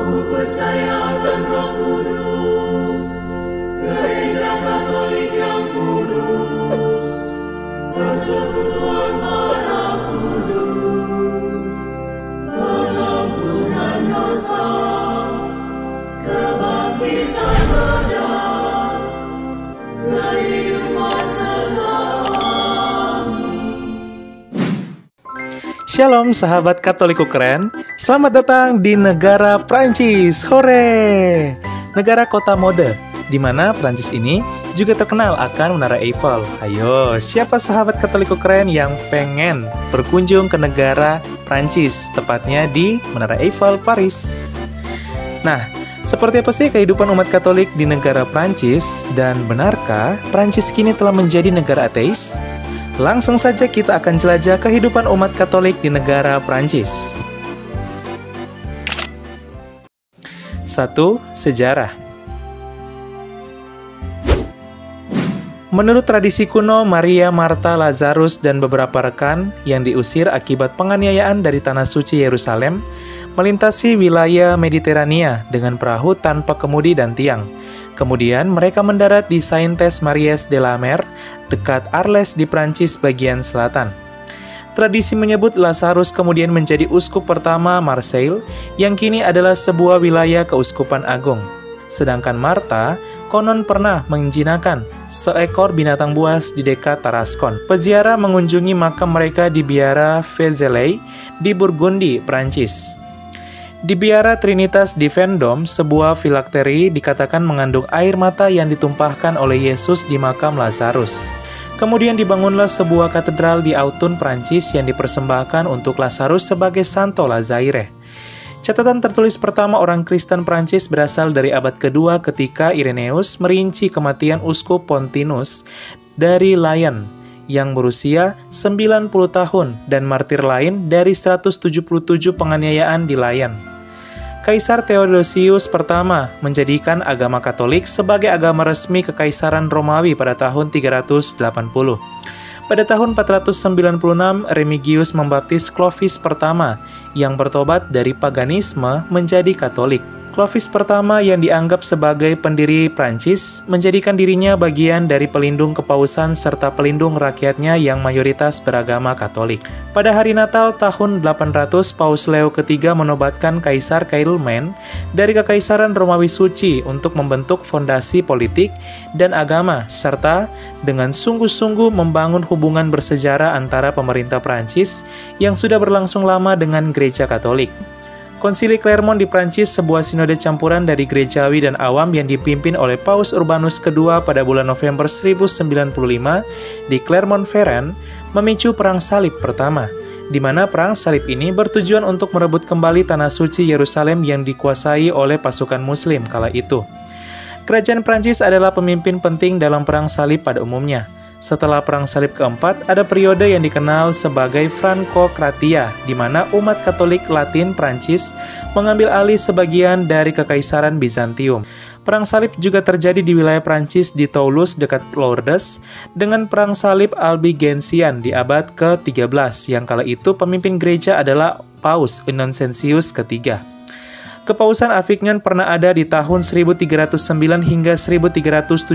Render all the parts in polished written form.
percaya akan Roh Kudus, Gereja Katolik yang kudus, persekutuan darah kudus, pengampunan dosa, kebangkitan badan, kehidupan kekal. Shalom sahabat Katoliku keren, selamat datang di negara Prancis. Hore! Negara kota mode, di mana Prancis ini juga terkenal akan Menara Eiffel. Ayo, siapa sahabat Katoliku keren yang pengen berkunjung ke negara Prancis, tepatnya di Menara Eiffel, Paris? Nah, seperti apa sih kehidupan umat Katolik di negara Prancis? Dan benarkah Prancis kini telah menjadi negara ateis? Langsung saja kita akan jelajah kehidupan umat Katolik di negara Prancis. 1. Sejarah. Menurut tradisi kuno, Maria, Marta, Lazarus, dan beberapa rekan yang diusir akibat penganiayaan dari Tanah Suci Yerusalem melintasi wilayah Mediterania dengan perahu tanpa kemudi dan tiang. Kemudian mereka mendarat di Saintes-Maries de la Mer, dekat Arles di Prancis bagian selatan. Tradisi menyebut Lazarus kemudian menjadi uskup pertama Marseille, yang kini adalah sebuah wilayah keuskupan agung. Sedangkan Marta konon pernah menjinakkan seekor binatang buas di dekat Tarascon. Peziarah mengunjungi makam mereka di Biara Vézelay di Burgundy, Prancis. Di Biara Trinitas di Vendôme, sebuah filakteri dikatakan mengandung air mata yang ditumpahkan oleh Yesus di makam Lazarus. Kemudian dibangunlah sebuah katedral di Autun, Prancis yang dipersembahkan untuk Lazarus sebagai Santo Lazaire. Catatan tertulis pertama orang Kristen Prancis berasal dari abad kedua ketika Irenaeus merinci kematian Uskup Pontinus dari Lyon yang berusia 90 tahun dan martir lain dari 177 penganiayaan di Lyon. Kaisar Theodosius pertama menjadikan agama Katolik sebagai agama resmi Kekaisaran Romawi pada tahun 380. Pada tahun 496, Remigius membaptis Clovis pertama yang bertobat dari paganisme menjadi Katolik. Clovis pertama yang dianggap sebagai pendiri Prancis menjadikan dirinya bagian dari pelindung kepausan serta pelindung rakyatnya yang mayoritas beragama Katolik. Pada hari Natal tahun 800, Paus Leo ketiga menobatkan Kaisar Kailmen dari Kekaisaran Romawi Suci untuk membentuk fondasi politik dan agama serta dengan sungguh-sungguh membangun hubungan bersejarah antara pemerintah Prancis yang sudah berlangsung lama dengan Gereja Katolik. Konsili Clermont di Prancis, sebuah sinode campuran dari gerejawi dan awam yang dipimpin oleh Paus Urbanus II pada bulan November 1095 di Clermont-Ferrand, memicu Perang Salib pertama, di mana Perang Salib ini bertujuan untuk merebut kembali Tanah Suci Yerusalem yang dikuasai oleh pasukan Muslim kala itu. Kerajaan Prancis adalah pemimpin penting dalam Perang Salib pada umumnya. Setelah Perang Salib keempat, ada periode yang dikenal sebagai Francokratia, di mana umat Katolik Latin Prancis mengambil alih sebagian dari Kekaisaran Bizantium. Perang Salib juga terjadi di wilayah Prancis di Toulouse dekat Lourdes, dengan Perang Salib Albigensian di abad ke-13, yang kala itu pemimpin gereja adalah Paus Innocentius ketiga. Kepausan Avignon pernah ada di tahun 1309 hingga 1377,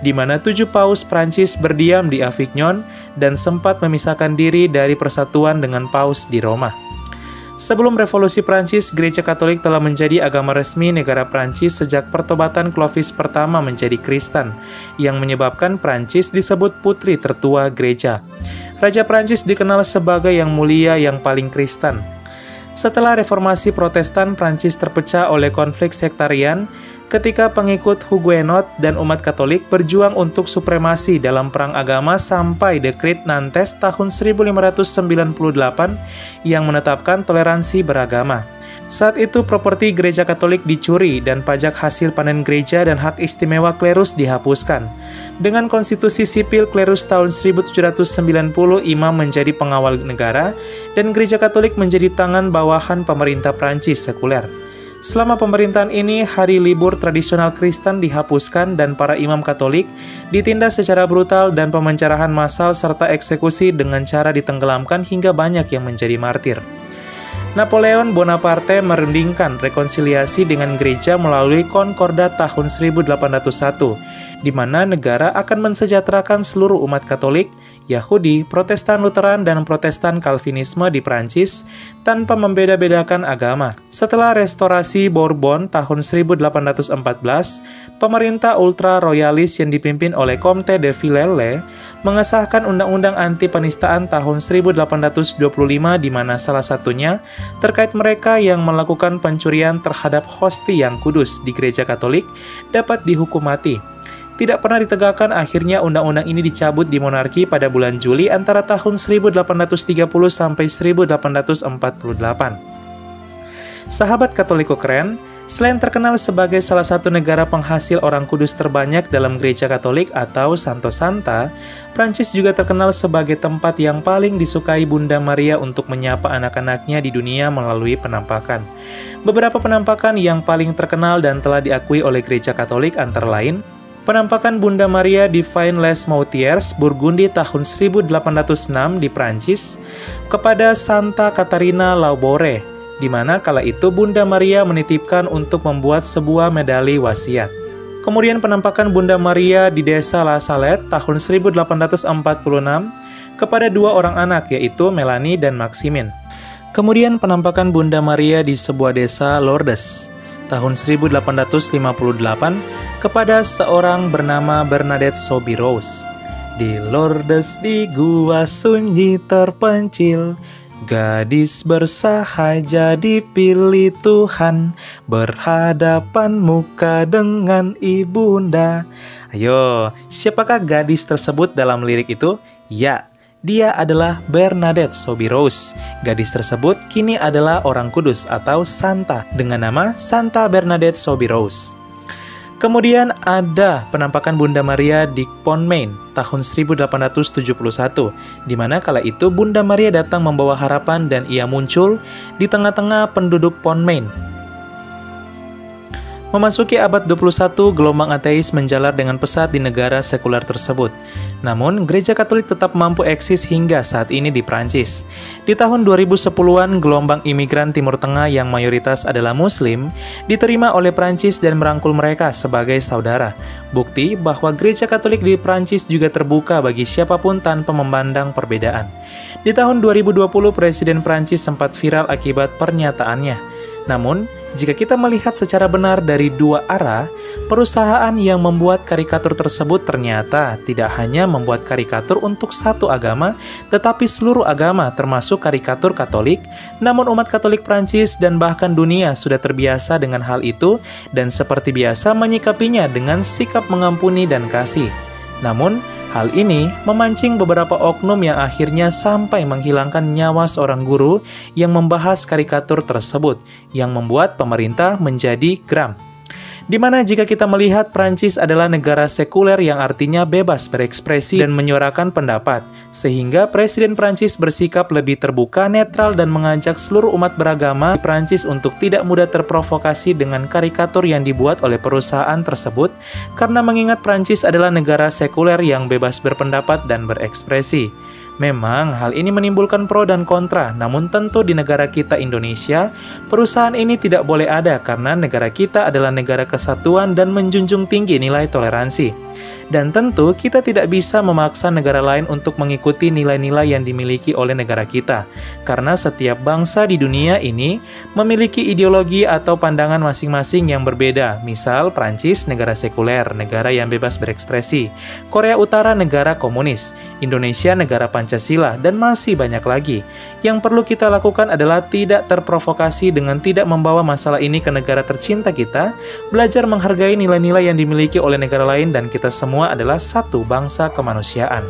di mana 7 paus Prancis berdiam di Avignon dan sempat memisahkan diri dari persatuan dengan paus di Roma. Sebelum Revolusi Prancis, Gereja Katolik telah menjadi agama resmi negara Prancis sejak pertobatan Clovis pertama menjadi Kristen, yang menyebabkan Prancis disebut putri tertua gereja. Raja Prancis dikenal sebagai yang mulia yang paling Kristen. Setelah Reformasi Protestan, Prancis terpecah oleh konflik sektarian ketika pengikut Huguenot dan umat Katolik berjuang untuk supremasi dalam perang agama sampai Dekret Nantes tahun 1598 yang menetapkan toleransi beragama. Saat itu properti gereja Katolik dicuri dan pajak hasil panen gereja dan hak istimewa klerus dihapuskan. Dengan konstitusi sipil klerus tahun 1790, imam menjadi pengawal negara dan gereja Katolik menjadi tangan bawahan pemerintah Prancis sekuler. Selama pemerintahan ini, hari libur tradisional Kristen dihapuskan dan para imam Katolik ditindas secara brutal dan pemencarahan massal serta eksekusi dengan cara ditenggelamkan hingga banyak yang menjadi martir. Napoleon Bonaparte merundingkan rekonsiliasi dengan gereja melalui Konkordat tahun 1801, di mana negara akan mensejahterakan seluruh umat Katolik, Yahudi, Protestan Lutheran, dan Protestan Calvinisme di Prancis tanpa membeda-bedakan agama. Setelah restorasi Bourbon tahun 1814, pemerintah ultra-royalis yang dipimpin oleh Comte de Villèle mengesahkan Undang-Undang Anti Penistaan tahun 1825 di mana salah satunya terkait mereka yang melakukan pencurian terhadap hosti yang kudus di gereja Katolik dapat dihukum mati. Tidak pernah ditegakkan, akhirnya undang-undang ini dicabut di monarki pada bulan Juli antara tahun 1830 sampai 1848. Sahabat Katoliko keren, selain terkenal sebagai salah satu negara penghasil orang kudus terbanyak dalam gereja Katolik atau Santo Santa, Prancis juga terkenal sebagai tempat yang paling disukai Bunda Maria untuk menyapa anak-anaknya di dunia melalui penampakan. Beberapa penampakan yang paling terkenal dan telah diakui oleh gereja Katolik antara lain, penampakan Bunda Maria di Vaines-les-Moutiers, Burgundi tahun 1806 di Prancis kepada Santa Catarina Laubore, di mana kala itu Bunda Maria menitipkan untuk membuat sebuah medali wasiat. Kemudian penampakan Bunda Maria di desa La Salette tahun 1846 kepada dua orang anak, yaitu Melanie dan Maximin. Kemudian penampakan Bunda Maria di sebuah desa Lourdes tahun 1858 kepada seorang bernama Bernadette Soubirous. Di Lourdes di gua sunyi terpencil, gadis bersahaja dipilih Tuhan, berhadapan muka dengan ibunda. Ayo, siapakah gadis tersebut dalam lirik itu? Ya, dia adalah Bernadette Soubirous. Gadis tersebut kini adalah orang kudus atau Santa dengan nama Santa Bernadette Soubirous. Kemudian ada penampakan Bunda Maria di Pontmain tahun 1871, di mana kala itu Bunda Maria datang membawa harapan dan ia muncul di tengah-tengah penduduk Pontmain. Memasuki abad 21, gelombang ateis menjalar dengan pesat di negara sekuler tersebut. Namun, gereja Katolik tetap mampu eksis hingga saat ini di Prancis. Di tahun 2010-an, gelombang imigran Timur Tengah yang mayoritas adalah Muslim diterima oleh Prancis dan merangkul mereka sebagai saudara. Bukti bahwa gereja Katolik di Prancis juga terbuka bagi siapapun tanpa memandang perbedaan. Di tahun 2020, Presiden Prancis sempat viral akibat pernyataannya. Namun, jika kita melihat secara benar dari dua arah, perusahaan yang membuat karikatur tersebut ternyata tidak hanya membuat karikatur untuk satu agama, tetapi seluruh agama termasuk karikatur Katolik. Namun umat Katolik Prancis dan bahkan dunia sudah terbiasa dengan hal itu dan seperti biasa menyikapinya dengan sikap mengampuni dan kasih. Namun, hal ini memancing beberapa oknum yang akhirnya sampai menghilangkan nyawa seorang guru yang membahas karikatur tersebut, yang membuat pemerintah menjadi geram. Di mana jika kita melihat Prancis adalah negara sekuler yang artinya bebas berekspresi dan menyuarakan pendapat, sehingga Presiden Prancis bersikap lebih terbuka, netral, dan mengajak seluruh umat beragama di Prancis untuk tidak mudah terprovokasi dengan karikatur yang dibuat oleh perusahaan tersebut, karena mengingat Prancis adalah negara sekuler yang bebas berpendapat dan berekspresi. Memang hal ini menimbulkan pro dan kontra, namun tentu di negara kita Indonesia, perusahaan ini tidak boleh ada karena negara kita adalah negara kesatuan dan menjunjung tinggi nilai toleransi. Dan tentu kita tidak bisa memaksa negara lain untuk mengikuti nilai-nilai yang dimiliki oleh negara kita, karena setiap bangsa di dunia ini memiliki ideologi atau pandangan masing-masing yang berbeda. Misal, Prancis negara sekuler, negara yang bebas berekspresi, Korea Utara negara komunis, Indonesia negara Pancasila, dan masih banyak lagi. Yang perlu kita lakukan adalah tidak terprovokasi dengan tidak membawa masalah ini ke negara tercinta kita, belajar menghargai nilai-nilai yang dimiliki oleh negara lain, dan kita semua adalah satu bangsa kemanusiaan.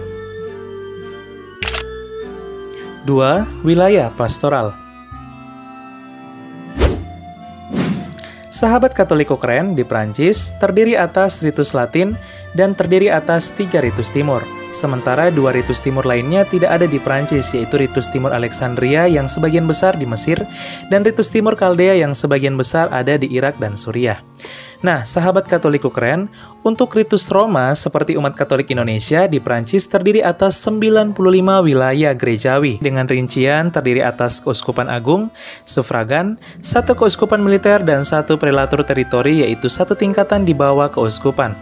2. Wilayah pastoral. Sahabat Katoliko keren di Prancis terdiri atas ritus Latin dan terdiri atas 3 ritus Timur. Sementara 2 ritus Timur lainnya tidak ada di Prancis, yaitu ritus Timur Alexandria yang sebagian besar di Mesir dan ritus Timur Kaldea yang sebagian besar ada di Irak dan Suriah. Nah, sahabat Katolikku keren, untuk ritus Roma seperti umat Katolik Indonesia di Prancis terdiri atas 95 wilayah gerejawi dengan rincian terdiri atas keuskupan agung, sufragan, satu keuskupan militer dan satu prelatur teritori yaitu satu tingkatan di bawah keuskupan.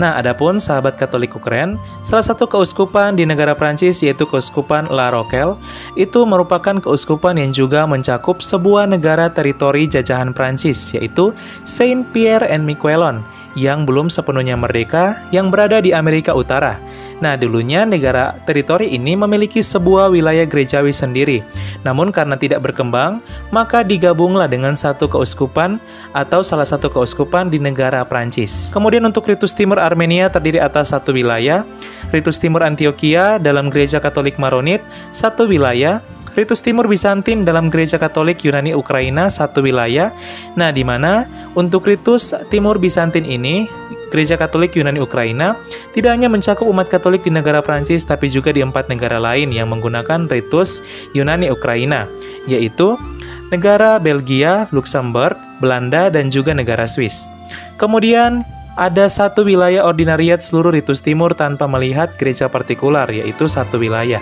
Nah, adapun sahabat Katolikku keren, salah satu keuskupan di negara Prancis yaitu keuskupan La Rochelle itu merupakan keuskupan yang juga mencakup sebuah negara teritori jajahan Prancis yaitu Saint-Pierre and Miquelon yang belum sepenuhnya merdeka yang berada di Amerika Utara. Nah, dulunya negara teritori ini memiliki sebuah wilayah gerejawi sendiri. Namun karena tidak berkembang, maka digabunglah dengan satu keuskupan atau salah satu keuskupan di negara Prancis. Kemudian untuk ritus timur Armenia terdiri atas satu wilayah, ritus timur Antioquia dalam gereja Katolik Maronit satu wilayah, ritus timur Bizantin dalam gereja Katolik Yunani Ukraina satu wilayah. Nah, di mana untuk ritus timur Bizantin ini Gereja Katolik Yunani Ukraina tidak hanya mencakup umat Katolik di negara Prancis, tapi juga di 4 negara lain yang menggunakan ritus Yunani Ukraina, yaitu negara Belgia, Luxembourg, Belanda, dan juga negara Swiss. Kemudian ada satu wilayah ordinariat seluruh ritus timur tanpa melihat gereja partikular, yaitu satu wilayah.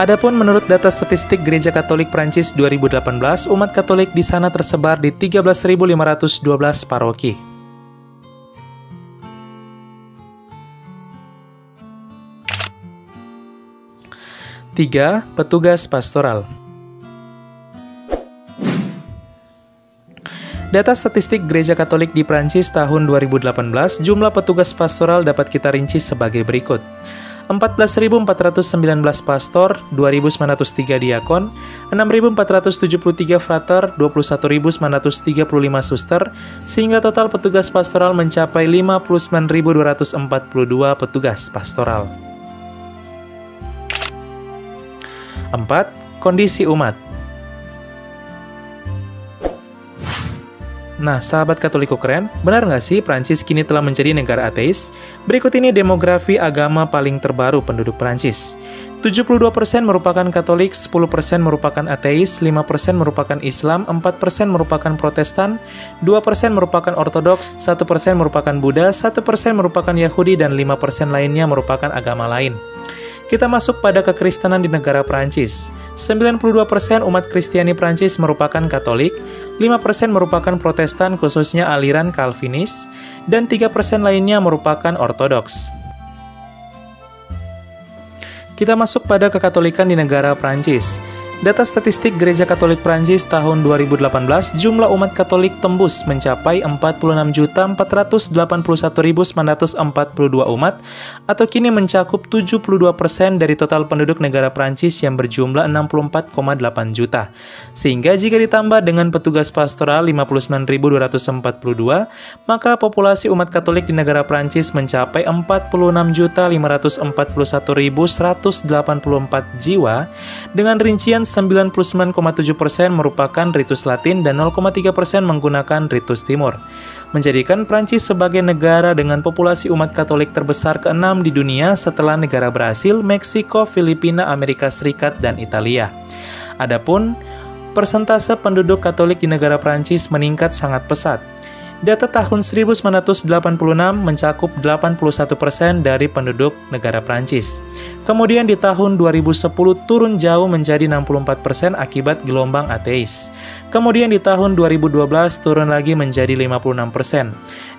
Adapun menurut data statistik Gereja Katolik Prancis 2018, umat Katolik di sana tersebar di 13.512 paroki. 3. Petugas pastoral. Data statistik Gereja Katolik di Prancis tahun 2018, jumlah petugas pastoral dapat kita rinci sebagai berikut. 14.419 pastor, 2.903 diakon, 6.473 frater, 21.935 suster, sehingga total petugas pastoral mencapai 59.242 petugas pastoral. 4. Kondisi umat. Nah, sahabat Katolikku keren, benar nggak sih Prancis kini telah menjadi negara ateis? Berikut ini demografi agama paling terbaru penduduk Prancis. 72% merupakan Katolik, 10% merupakan ateis, 5% merupakan Islam, 4% merupakan Protestan, 2% merupakan Ortodoks, 1% merupakan Buddha, 1% merupakan Yahudi, dan 5% lainnya merupakan agama lain. Kita masuk pada kekristenan di negara Prancis. 92% umat Kristiani Prancis merupakan Katolik, 5% merupakan Protestan khususnya aliran Calvinis, dan 3% lainnya merupakan Ortodoks. Kita masuk pada kekatolikan di negara Prancis. Data statistik Gereja Katolik Prancis tahun 2018, jumlah umat Katolik tembus mencapai 46.481.942 umat, atau kini mencakup 72% dari total penduduk negara Prancis yang berjumlah 64,8 juta. Sehingga jika ditambah dengan petugas pastoral 59.242, maka populasi umat Katolik di negara Prancis mencapai 46.541.184 jiwa, dengan rincian 99,7% merupakan ritus Latin dan 0,3% menggunakan ritus Timur, menjadikan Prancis sebagai negara dengan populasi umat Katolik terbesar ke-6 di dunia setelah negara Brasil, Meksiko, Filipina, Amerika Serikat, dan Italia. Adapun persentase penduduk Katolik di negara Prancis meningkat sangat pesat. Data tahun 1986 mencakup 81% dari penduduk negara Prancis. Kemudian di tahun 2010 turun jauh menjadi 64% akibat gelombang ateis. Kemudian di tahun 2012 turun lagi menjadi 56%.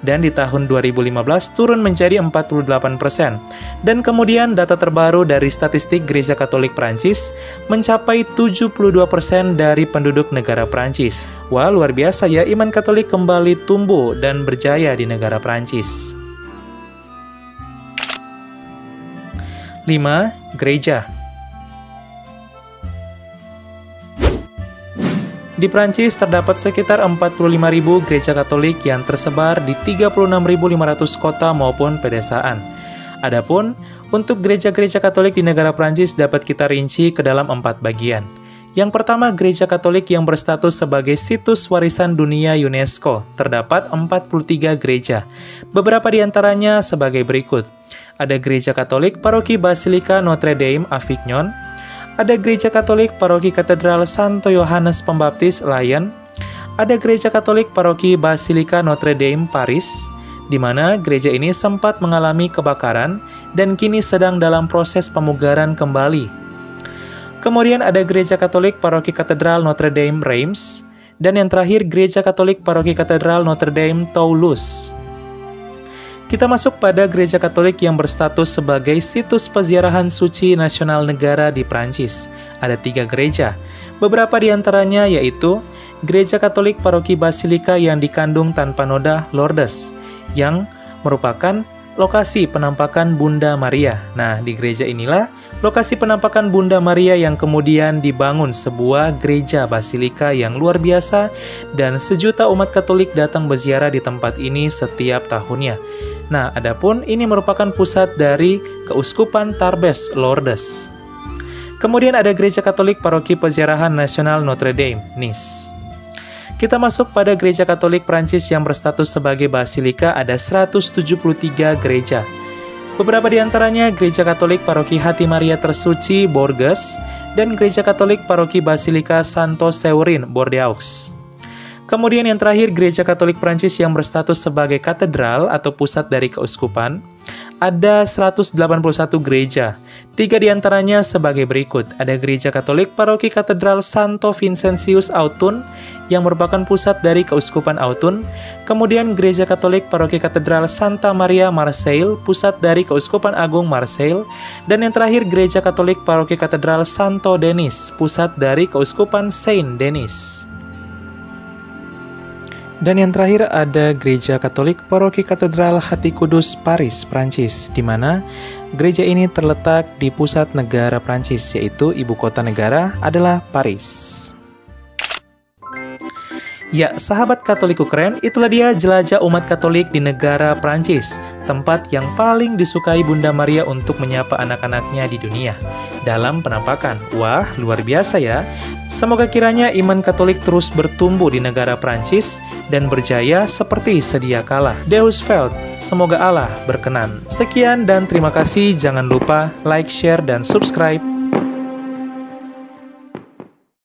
Dan di tahun 2015 turun menjadi 48%. Dan kemudian data terbaru dari statistik Gereja Katolik Prancis mencapai 72% dari penduduk negara Prancis. Wah, luar biasa ya, iman Katolik kembali tumbuh dan berjaya di negara Prancis. 5. Gereja. Di Prancis terdapat sekitar 45.000 gereja Katolik yang tersebar di 36.500 kota maupun pedesaan. Adapun untuk gereja-gereja Katolik di negara Prancis dapat kita rinci ke dalam 4 bagian. Yang pertama, gereja Katolik yang berstatus sebagai situs warisan dunia UNESCO. Terdapat 43 gereja. Beberapa di antaranya sebagai berikut. Ada gereja Katolik Paroki Basilika Notre Dame Avignon. Ada gereja Katolik Paroki Katedral Santo Yohanes Pembaptis Lyon. Ada gereja Katolik Paroki Basilika Notre Dame Paris, di mana gereja ini sempat mengalami kebakaran dan kini sedang dalam proses pemugaran kembali. Kemudian ada gereja Katolik Paroki Katedral Notre Dame Reims, dan yang terakhir gereja Katolik Paroki Katedral Notre Dame Toulouse. Kita masuk pada gereja Katolik yang berstatus sebagai situs peziarahan suci nasional negara di Prancis. Ada 3 gereja, beberapa di antaranya yaitu Gereja Katolik Paroki Basilika yang dikandung tanpa noda Lourdes, yang merupakan lokasi penampakan Bunda Maria. Nah, di gereja inilah lokasi penampakan Bunda Maria yang kemudian dibangun sebuah gereja basilika yang luar biasa dan sejuta umat Katolik datang berziarah di tempat ini setiap tahunnya. Nah, adapun ini merupakan pusat dari Keuskupan Tarbes Lourdes. Kemudian ada Gereja Katolik Paroki Peziarahan Nasional Notre Dame, Nice. Kita masuk pada gereja Katolik Prancis yang berstatus sebagai basilika, ada 173 gereja. Beberapa di antaranya Gereja Katolik Paroki Hati Maria Tersuci, Bourges, dan Gereja Katolik Paroki Basilika Santo Severin, Bordeaux. Kemudian yang terakhir Gereja Katolik Prancis yang berstatus sebagai katedral atau pusat dari keuskupan, ada 181 gereja. 3 di antaranya sebagai berikut. Ada Gereja Katolik Paroki Katedral Santo Vincentius Autun yang merupakan pusat dari Keuskupan Autun. Kemudian Gereja Katolik Paroki Katedral Santa Maria Marseille, pusat dari Keuskupan Agung Marseille. Dan yang terakhir Gereja Katolik Paroki Katedral Santo Denis, pusat dari Keuskupan Saint Denis. Dan yang terakhir ada Gereja Katolik Paroki Katedral Hati Kudus Paris, Prancis, di mana gereja ini terletak di pusat negara Prancis, yaitu ibu kota negara adalah Paris. Ya, sahabat Katoliku keren, itulah dia jelajah umat Katolik di negara Prancis, tempat yang paling disukai Bunda Maria untuk menyapa anak-anaknya di dunia dalam penampakan. Wah, luar biasa ya. Semoga kiranya iman Katolik terus bertumbuh di negara Prancis dan berjaya seperti sedia kala. Deus Vult, semoga Allah berkenan. Sekian dan terima kasih. Jangan lupa like, share, dan subscribe.